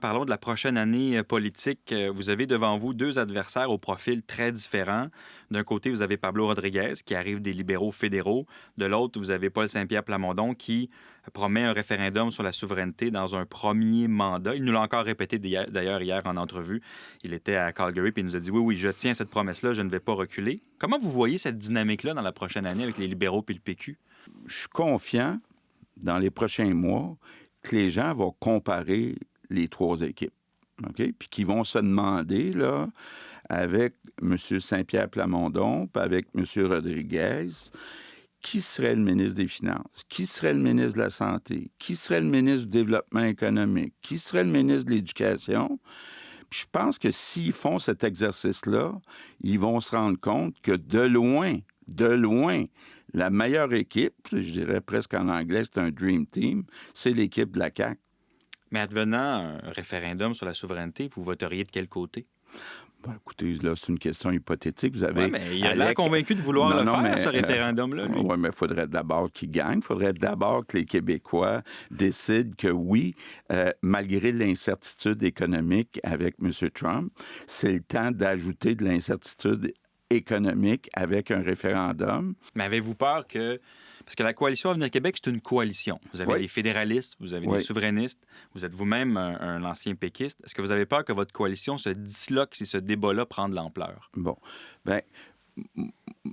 parlons de la prochaine année politique. Vous avez devant vous deux adversaires au profil très différent. D'un côté, vous avez Pablo Rodriguez, qui arrive des libéraux fédéraux. De l'autre, vous avez Paul Saint-Pierre Plamondon, qui promet un référendum sur la souveraineté dans un premier mandat. Il nous l'a encore répété d'ailleurs hier en entrevue. Il était à Calgary, puis il nous a dit « Oui, je tiens cette promesse-là, je ne vais pas reculer ». Comment vous voyez cette dynamique-là dans la prochaine année avec les libéraux et le PQ? Je suis confiant, dans les prochains mois, que les gens vont comparer les trois équipes. OK? Puis qu'ils vont se demander, là, avec M. Saint-Pierre Plamondon, puis avec M. Rodriguez, qui serait le ministre des Finances? Qui serait le ministre de la Santé? Qui serait le ministre du Développement économique? Qui serait le ministre de l'Éducation? Puis je pense que s'ils font cet exercice-là, ils vont se rendre compte que de loin, la meilleure équipe, je dirais presque en anglais, c'est un dream team, c'est l'équipe de la CAQ. Mais advenant un référendum sur la souveraineté, vous voteriez de quel côté? Ben, écoutez, là, c'est une question hypothétique. Vous avez... Oui, mais il a l'air convaincu de vouloir faire, ce référendum-là. Oui, mais il faudrait d'abord qu'il gagne. Il faudrait d'abord que les Québécois décident que oui, malgré l'incertitude économique avec M. Trump, c'est le temps d'ajouter de l'incertitude économique avec un référendum. Mais avez-vous peur que... Parce que la coalition Avenir Québec, c'est une coalition. Vous avez des fédéralistes, vous avez des souverainistes, vous êtes vous-même un ancien péquiste. Est-ce que vous avez peur que votre coalition se disloque si ce débat-là prend de l'ampleur? Bon, bien,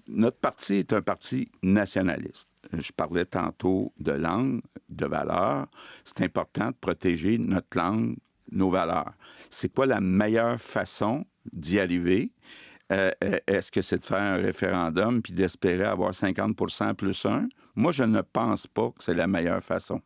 notre parti est un parti nationaliste. Je parlais tantôt de langue, de valeurs. C'est important de protéger notre langue, nos valeurs. C'est quoi la meilleure façon d'y arriver? Est-ce que c'est de faire un référendum puis d'espérer avoir 50 +1? Moi, je ne pense pas que c'est la meilleure façon.